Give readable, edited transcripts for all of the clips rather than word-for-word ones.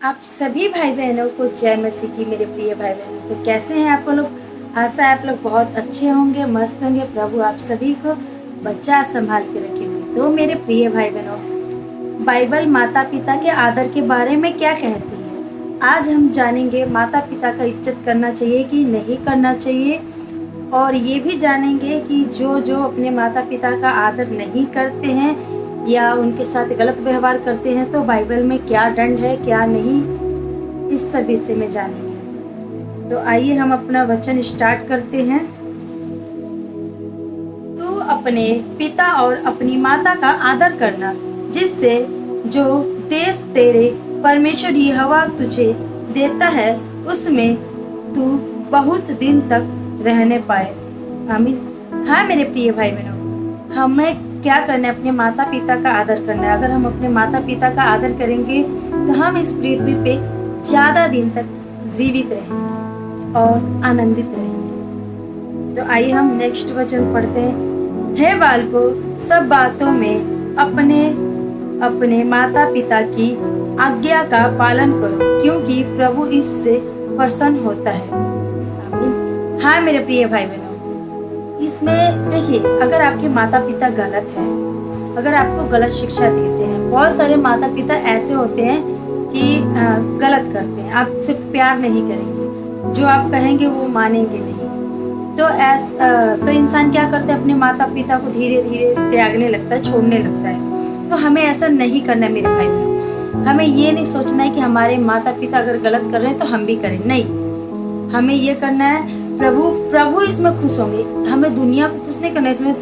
आप सभी भाई बहनों को जय मसीह की। मेरे प्रिय भाई बहनों, तो कैसे हैं आप लोग? आशा है आप लोग बहुत अच्छे होंगे, मस्त होंगे। प्रभु आप सभी को बचा संभाल के रखेंगे। तो मेरे प्रिय भाई बहनों, बाइबल माता पिता के आदर के बारे में क्या कहती है, आज हम जानेंगे। माता पिता का इज्जत करना चाहिए कि नहीं करना चाहिए, और ये भी जानेंगे कि जो जो अपने माता पिता का आदर नहीं करते हैं या उनके साथ गलत व्यवहार करते हैं तो बाइबल में क्या दंड है क्या नहीं, इस सब विषय में जानेंगे। तो आइए हम अपना वचन स्टार्ट करते हैं। तो अपने पिता और अपनी माता का आदर करना, जिससे जो देश तेरे परमेश्वर यहोवा तुझे देता है उसमें तू बहुत दिन तक रहने पाए। आमीन। हाँ मेरे प्रिय भाई बहनों, हमें क्या करना है? अपने माता पिता का आदर करना है। अगर हम अपने माता पिता का आदर करेंगे तो हम इस पृथ्वी पे ज़्यादा दिन तक जीवित रहेंगे और आनंदित रहेंगे। तो आइए हम नेक्स्ट वचन पढ़ते हैं। हे बालकों, सब बातों में अपने अपने माता पिता की आज्ञा का पालन करो, क्योंकि प्रभु इससे प्रसन्न होता है। आमीन। हाँ मेरे प्रिय भाई बहनों, इसमें देखिए, अगर आपके माता पिता गलत हैं, अगर आपको गलत शिक्षा देते हैं, बहुत सारे माता पिता ऐसे होते हैं कि गलत करते हैं, आपसे प्यार नहीं करेंगे, जो आप कहेंगे वो मानेंगे नहीं। तो इंसान क्या करता है? अपने माता पिता को धीरे धीरे त्यागने लगता है, छोड़ने लगता है। तो हमें ऐसा नहीं करना है मेरे भाई बहन। हमें ये नहीं सोचना है कि हमारे माता पिता अगर गलत कर रहे हैं तो हम भी करें, नहीं। हमें ये करना है, प्रभु इसमें खुश होंगे। हमें दुनिया को खुश नहीं करना, इसमें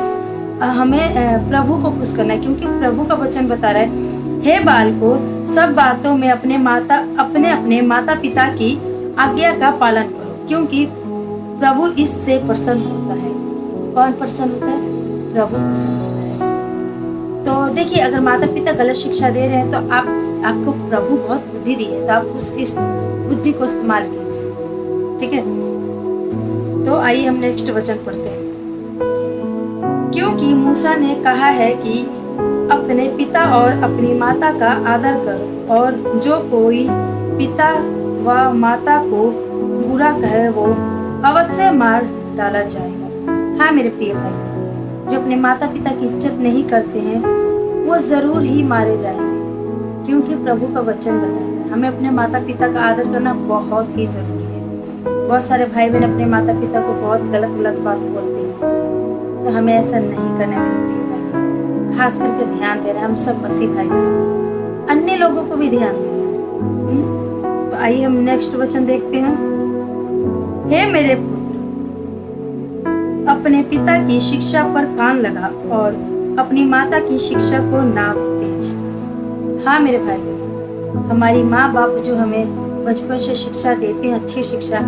हमें प्रभु को खुश करना है, क्योंकि प्रभु का वचन बता रहा है, हे बालकों, सब बातों में अपने अपने माता पिता की आज्ञा का पालन करो, क्योंकि प्रभु इससे प्रसन्न होता है। कौन प्रसन्न होता है? प्रभु प्रसन्न होता है। तो देखिए, अगर माता पिता गलत शिक्षा दे रहे हैं तो आपको प्रभु बहुत बुद्धि दी है, तो आप इस बुद्धि को इस्तेमाल कीजिए। ठीक है, तो आइए हम नेक्स्ट वचन पढ़ते हैं। क्योंकि मूसा ने कहा है कि अपने पिता और अपनी माता का आदर करो, और जो कोई पिता व माता को बुरा कहे वो अवश्य मार डाला जाएगा। हाँ मेरे प्रिय भाई, जो अपने माता पिता की इज्जत नहीं करते हैं वो जरूर ही मारे जाएंगे, क्योंकि प्रभु का वचन बताता है हमें अपने माता पिता का आदर करना बहुत ही जरूरी है। बहुत सारे भाई बहन अपने माता पिता को बहुत गलत बात बोलते हैं, तो हमें ऐसा नहीं करना है मेरे प्रिय भाई। खास करके ध्यान देना है, हम सब मसीह भाई बहन, अन्य लोगों को भी ध्यान देना है। तो आइए हम नेक्स्ट वचन देखते हैं। हे मेरे पुत्र, अपने पिता की शिक्षा पर कान लगा और अपनी माता की शिक्षा को ना तेज। हाँ मेरे भाई बहन, हमारी माँ बाप जो हमें बचपन से शिक्षा देते हैं, अच्छी शिक्षा,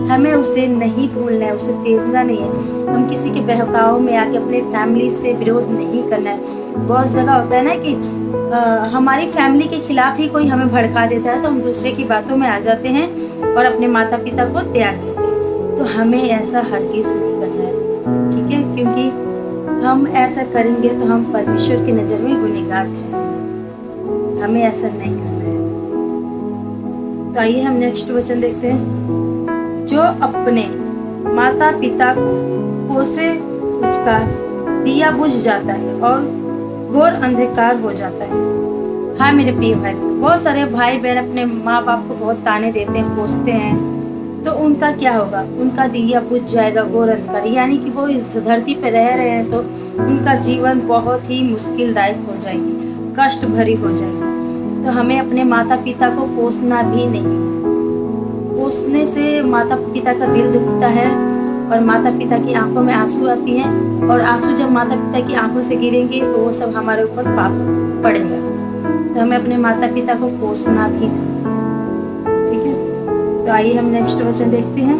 हमें उसे नहीं भूलना है, उसे तेजना नहीं है। हम किसी के बहकाव में आके अपने फैमिली से विरोध नहीं करना है। बहुत जगह होता है ना कि हमारी फैमिली के खिलाफ ही कोई हमें भड़का देता है, तो हम दूसरे की बातों में आ जाते हैं और अपने माता पिता को त्याग देते हैं। तो हमें ऐसा हरगिज़ नहीं करना है, ठीक है? क्योंकि हम ऐसा करेंगे तो हम परमेश्वर की नज़र में गुनहगार ठहरेंगे। हमें ऐसा नहीं करना है। तो आइए हम नेक्स्ट वचन देखते हैं। जो अपने माता पिता को कोसे उसका दिया बुझ जाता है और घोर अंधकार हो जाता है। हाँ मेरे प्रिय भाई, बहुत सारे भाई बहन अपने माँ बाप को बहुत ताने देते हैं, कोसते हैं, तो उनका क्या होगा? उनका दिया बुझ जाएगा, घोर अंधकार, यानी कि वो इस धरती पर रह रहे हैं तो उनका जीवन बहुत ही मुश्किलदायक हो जाएगी, कष्ट भरी हो जाएगी। तो हमें अपने माता पिता को कोसना भी नहीं। कोसने से माता पिता का दिल दुखता है और माता पिता की आंखों में आंसू आती हैं, और आंसू जब माता पिता की आंखों से गिरेंगे तो वो सब हमारे ऊपर पाप पड़ेगा। तो हमें अपने माता पिता को कोसना भी नहीं, ठीक है? तो आइए हम नेक्स्ट वचन देखते हैं।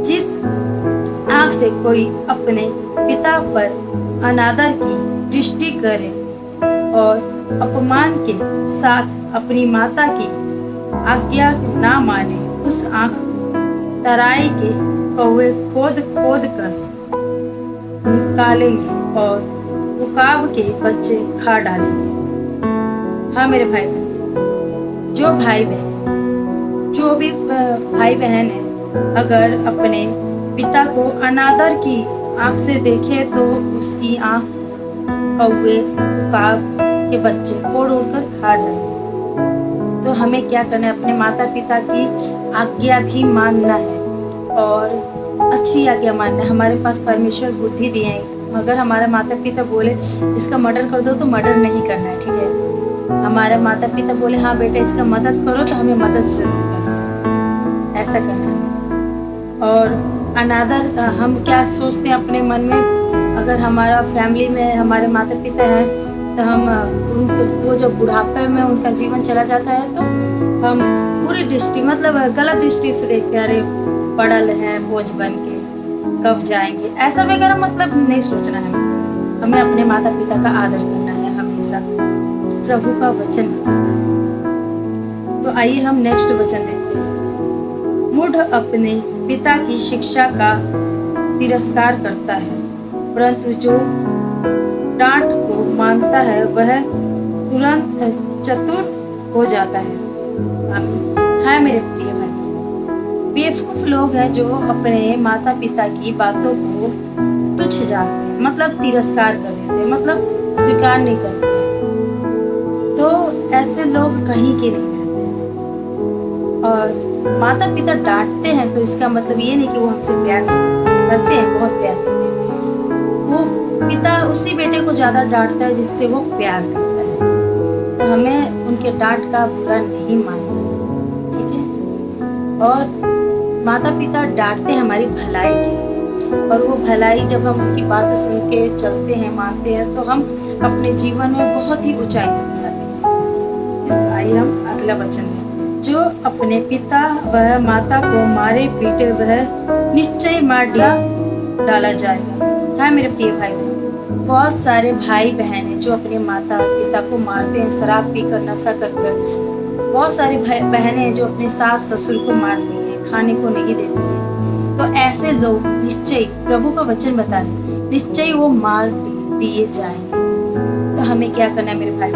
जिस आंख से कोई अपने पिता पर अनादर की दृष्टि करे और अपमान के साथ अपनी माता की आज्ञा ना माने, उस आंख को तराई के कौवे खोद कर निकालेंगे और उकाब के बच्चे खा डालेंगे। हाँ मेरे भाई बहन, जो जो भी भाई बहन है, अगर अपने पिता को अनादर की आंख से देखे तो उसकी आंख कौवे काग के बच्चे फोड़ उड़कर खा जाएंगे। तो हमें क्या करना है, अपने माता पिता की आज्ञा भी मानना है और अच्छी आज्ञा मानना है। हमारे पास परमेश्वर बुद्धि दिए हैं, अगर हमारे माता पिता बोले इसका मर्डर कर दो तो मर्डर नहीं करना है, ठीक है। हमारे माता पिता बोले हाँ बेटा इसका मदद करो तो हमें मदद जरूर करना है, ऐसा करना है। और अनादर हम क्या सोचते हैं अपने मन में, अगर हमारा फैमिली में हमारे माता पिता हैं तो हम वो जो बुढ़ापे में उनका जीवन चला जाता है तो हम पूरी दृष्टि मतलब गलत दृष्टि से देखते हैं, अरे पड़ल हैं बोझ बन के कब जाएंगे, ऐसा वगैरह मतलब नहीं सोचना है। हमें अपने माता पिता का आदर करना है हमेशा, प्रभु का वचन बताना है। तो आइए हम नेक्स्ट वचन देखते हैं। मूढ़ अपने पिता की शिक्षा का तिरस्कार करता है, परंतु जो डांट को मानता है वह तुरंत चतुर हो जाता है। हाय मेरे प्रिय भाई, बेवकूफ लोग हैं जो अपने माता पिता की बातों को तुच्छ जानते हैं, मतलब तिरस्कार कर देते हैं, मतलब स्वीकार नहीं करते हैं। तो ऐसे लोग कहीं के नहीं रहते हैं। और माता पिता डांटते हैं तो इसका मतलब ये नहीं कि वो हमसे प्यार नहीं करते हैं, बहुत प्यार करते हैं। वो पिता उसी बेटे को ज्यादा डांटता है जिससे वो प्यार करता है। तो हमें उनके डांट का बुरा नहीं मानना, ठीक है। और माता पिता डांटते हैं हमारी भलाई के लिए, और वो भलाई जब हम उनकी बातें सुन के चलते हैं मानते हैं तो हम अपने जीवन में बहुत ही ऊंचाई तक जाते हैं। तो आइए हम अगला वचन देखें। जो अपने पिता वह माता को मारे पीटे वह निश्चय मार डाला जाएगा। हाँ मेरे प्रिय भाई, बहुत सारे भाई बहन हैं जो अपने माता पिता को मारते हैं, शराब पीकर नशा कर कर। बहुत सारी बहनें हैं जो अपने सास ससुर को मारती हैं, खाने को नहीं देती हैं। तो ऐसे लोग निश्चय, प्रभु का वचन बता रहे, निश्चय वो मार दिए जाएंगे। तो हमें क्या करना है मेरे भाई,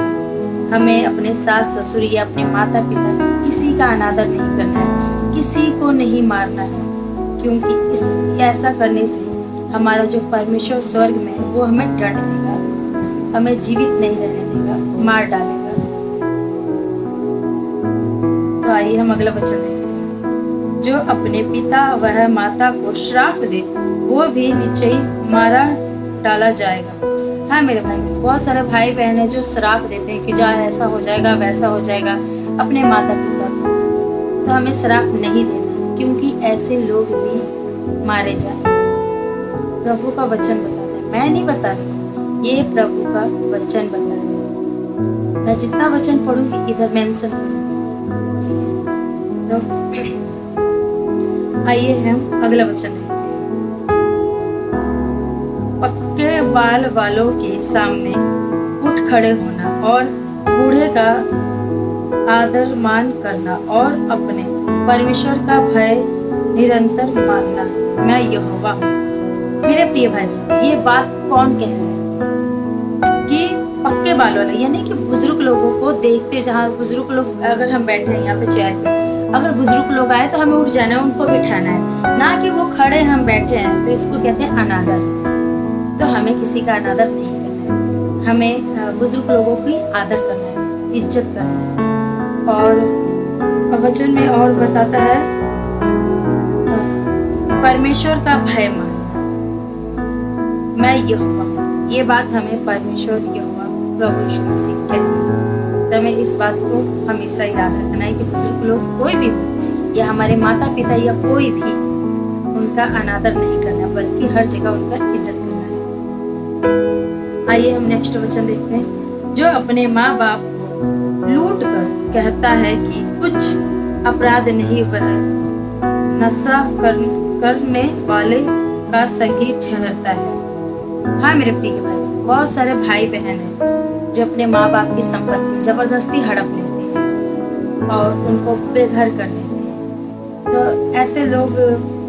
हमें अपने सास ससुर या अपने माता पिता किसी का अनादर नहीं करना है, किसी को नहीं मारना है, क्योंकि ऐसा करने से हमारा जो परमेश्वर स्वर्ग में है वो हमें दंड देगा, हमें जीवित नहीं रहने देगा, मार डालेगा। तो आइए हम अगला वचन देखते हैं। जो अपने पिता वह माता को श्राप दे वो भी निश्चय मारा डाला जाएगा। हाँ मेरे भाई, बहुत सारे भाई बहन है जो श्राप देते हैं कि जा ऐसा हो जाएगा वैसा हो जाएगा अपने माता पिता को। तो हमें श्राप नहीं देना, क्योंकि ऐसे लोग भी मारे जाएंगे। प्रभु का वचन बताता है, मैं नहीं बता रही, ये प्रभु का वचन बता रहा है। मैं जितना वचन पढ़ूंगी इधर मेंशन करूंगी। तो आइए हम अगला वचन देखते हैं। पक्के बाल वालों के सामने उठ खड़े होना और बूढ़े का आदर मान करना और अपने परमेश्वर का भय निरंतर मानना, मैं यहोवा हूँ। मेरे प्रिय भाई, ये बात कौन कह रहा है कि पक्के बाल वाले, यानी कि बुजुर्ग लोगों को देखते, जहाँ बुजुर्ग लोग अगर हम बैठे हैं यहाँ पे चेयर पे, अगर बुजुर्ग लोग आए तो हमें उठ जाना है, उनको बिठाना है, ना कि वो खड़े हम बैठे हैं। तो इसको कहते हैं अनादर। तो हमें किसी का अनादर नहीं करना है, हमें बुजुर्ग लोगों की आदर करना है, इज्जत करना है। और वचन में और बताता है परमेश्वर का भय मानना, मैं यहोवा हूँ। ये बात हमें परमेश्वर यहोवा प्रभु यीशु मसीह कहते हैं। तो हमें इस बात को हमेशा याद रखना है कि बुजुर्ग लोग कोई भी हो या हमारे माता पिता या कोई भी, उनका अनादर नहीं करना बल्कि हर जगह उनका इज्जत करना है। आइए हम नेक्स्ट वचन देखते हैं। जो अपने माँ बाप को लूट कर कहता है कि कुछ अपराध नहीं, वह नशा करने वाले का संगी ठहरता है। हाँ मेरे प्रिय भाई, बहुत सारे भाई बहन हैं जो अपने माँ बाप की संपत्ति जबरदस्ती हड़प लेते हैं और उनको बेघर कर देते हैं। तो ऐसे लोग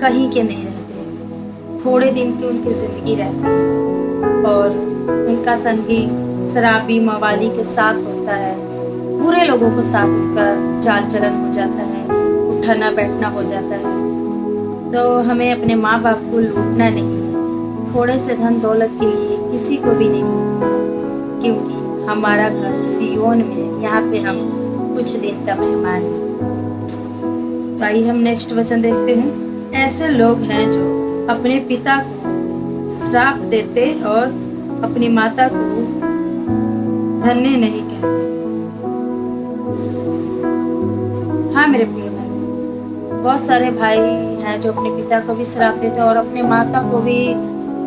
कहीं के नहीं रहते, थोड़े दिन की उनकी जिंदगी रहती है और उनका संगी शराबी मवाली के साथ होता है, बुरे लोगों को साथ उनका चाल चलन हो जाता है, उठना बैठना हो जाता है। तो हमें अपने माँ बाप को लूटना नहीं है, थोड़े से धन दौलत के लिए किसी को भी नहीं लूटना है, क्योंकि हमारा घर सियोन में है, यहाँ पे हम कुछ दिन का मेहमान हैं। तो आइए हम नेक्स्ट वचन देखते हैं। ऐसे लोग हैं जो अपने पिता को श्राप देते और अपनी माता को धन्य नहीं कहते। हाँ मेरे प्रिय भाई, बहुत सारे भाई हैं जो अपने पिता को भी श्राप देते हैं और अपने माता को भी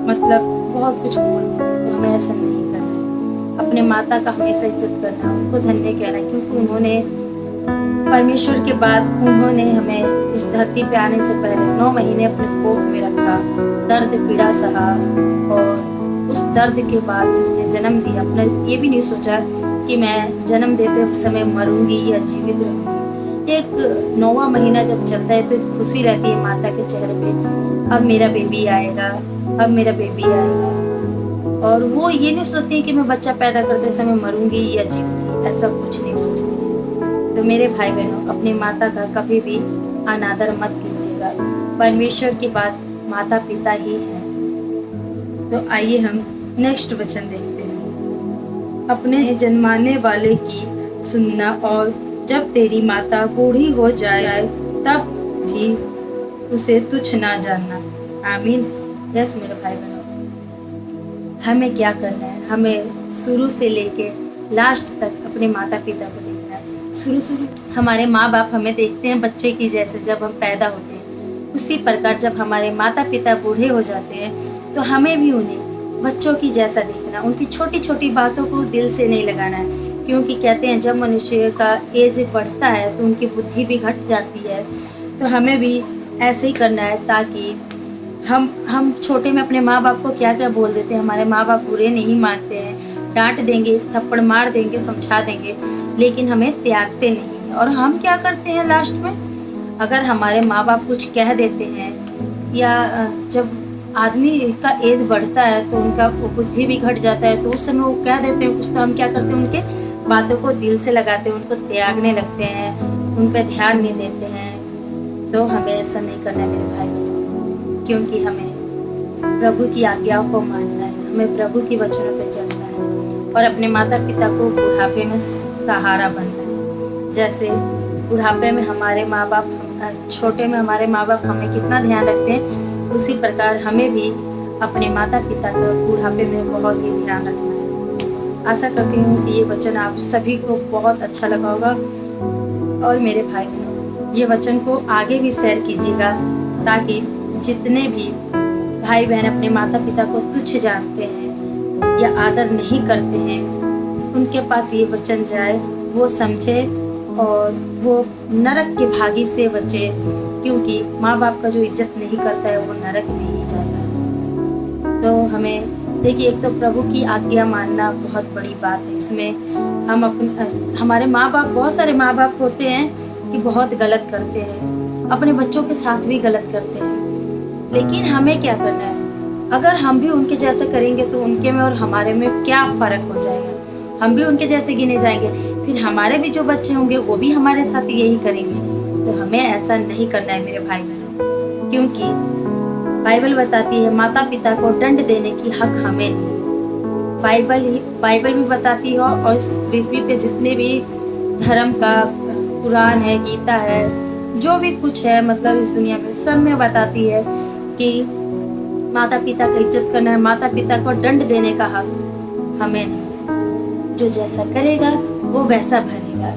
मतलब बहुत कुछ बोल देते हैं। तो हमें ऐसा नहीं करना है, अपने माता का हमेशा इज्जत करना, उनको धन्य कहना, क्योंकि उन्होंने परमेश्वर के बाद उन्होंने हमें इस धरती पे आने से पहले 9 महीने अपने कोख में रखा, दर्द पीड़ा सहा और उस दर्द के बाद उन्होंने जन्म दिया। अपना ये भी नहीं सोचा कि मैं जन्म देते समय मरूंगी या जीवित रहूंगी। एक 9वां महीना जब चलता है तो एक खुशी रहती है माता के चेहरे पे, अब मेरा बेबी आएगा, अब मेरा बेबी आएगा। और वो ये नहीं सोचती कि मैं बच्चा पैदा करते समय मरूंगी या जीऊंगी, ऐसा कुछ नहीं सोचती। तो मेरे भाई बहनों, अपनी माता का कभी भी अनादर मत कीजिएगा। परमेश्वर के बाद माता पिता ही है। तो आइए हम नेक्स्ट वचन देखते हैं। अपने जन्माने वाले की सुनना और जब तेरी माता बूढ़ी हो जाए तब भी उसे तुच्छ ना जानना। आमीन। यस मेरे भाई बहनों, हमें क्या करना है, हमें शुरू से लेके लास्ट तक अपने माता पिता को देखना है। शुरू हमारे माँ बाप हमें देखते हैं बच्चे की जैसे, जब हम पैदा होते हैं उसी प्रकार जब हमारे माता पिता बूढ़े हो जाते हैं तो हमें भी उन्हें बच्चों की जैसा देखना, उनकी छोटी छोटी बातों को दिल से नहीं लगाना है। क्योंकि कहते हैं जब मनुष्य का एज बढ़ता है तो उनकी बुद्धि भी घट जाती है। तो हमें भी ऐसे ही करना है, ताकि हम छोटे में अपने माँ बाप को क्या क्या बोल देते हैं। हमारे माँ बाप बुरे नहीं मानते हैं, डांट देंगे, एक थप्पड़ मार देंगे, समझा देंगे, लेकिन हमें त्यागते नहीं। और हम क्या करते हैं लास्ट में, अगर हमारे माँ बाप कुछ कह देते हैं या जब आदमी का एज बढ़ता है तो उनका बुद्धि भी घट जाता है, तो उस समय वो कह देते हैं कुछ, तो हम क्या करते हैं, उनके बातों को दिल से लगाते हैं, उनको त्यागने लगते हैं, उन पर ध्यान नहीं देते हैं। तो हमें ऐसा नहीं करना है मेरे भाई बहनों, क्योंकि हमें प्रभु की आज्ञाओं को मानना है, हमें प्रभु की वचनों पर चलना है और अपने माता पिता को बुढ़ापे में सहारा बनना है। जैसे बुढ़ापे में हमारे माँ बाप, छोटे में हमारे माँ बाप हमें कितना ध्यान रखते हैं, उसी प्रकार हमें भी अपने माता पिता का बुढ़ापे में बहुत ही ध्यान रखना है। आशा करती हूँ कि ये वचन आप सभी को बहुत अच्छा लगा होगा। और मेरे भाई बहनों, ये वचन को आगे भी शेयर कीजिएगा, ताकि जितने भी भाई बहन अपने माता पिता को तुच्छ जानते हैं या आदर नहीं करते हैं, उनके पास ये वचन जाए, वो समझे और वो नरक के भागी से बचे। क्योंकि माँ बाप का जो इज्जत नहीं करता है वो नरक में ही जाता है। तो हमें देखिए, एक तो प्रभु की आज्ञा मानना बहुत बड़ी बात है। इसमें हम हमारे माँ बाप, बहुत सारे माँ बाप होते हैं कि बहुत गलत करते हैं, अपने बच्चों के साथ भी गलत करते हैं, लेकिन हमें क्या करना है, अगर हम भी उनके जैसे करेंगे तो उनके में और हमारे में क्या फ़र्क हो जाएगा, हम भी उनके जैसे गिने जाएंगे, फिर हमारे भी जो बच्चे होंगे वो भी हमारे साथ यही करेंगे। तो हमें ऐसा नहीं करना है मेरे भाई बहनों, क्योंकि बाइबल बताती है माता पिता को दंड देने की हक हमें नहीं। बाइबल भी बताती है, और इस पृथ्वी पे जितने भी धर्म का कुरान है, गीता है, जो भी कुछ है मतलब इस दुनिया में, सब में बताती है कि माता पिता का इज्जत करना है, माता पिता को दंड देने का हक हमें नहीं। जो जैसा करेगा वो वैसा भरेगा,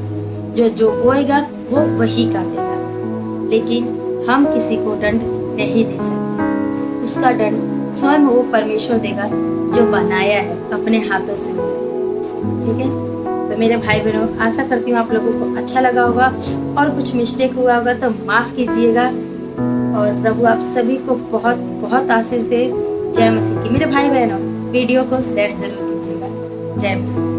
जो बोएगा वो वही काटेगा। लेकिन हम किसी को दंड नहीं दे सकते, उसका दंड स्वयं वो परमेश्वर देगा जो बनाया है अपने हाथों से। ठीक है, तो मेरे भाई बहनों, आशा करती हूँ आप लोगों को अच्छा लगा होगा, और कुछ मिस्टेक हुआ होगा तो माफ़ कीजिएगा। और प्रभु आप सभी को बहुत बहुत आशीष दे। जय मसीह की। मेरे भाई बहनों, वीडियो को शेयर जरूर कीजिएगा। जय मसीह।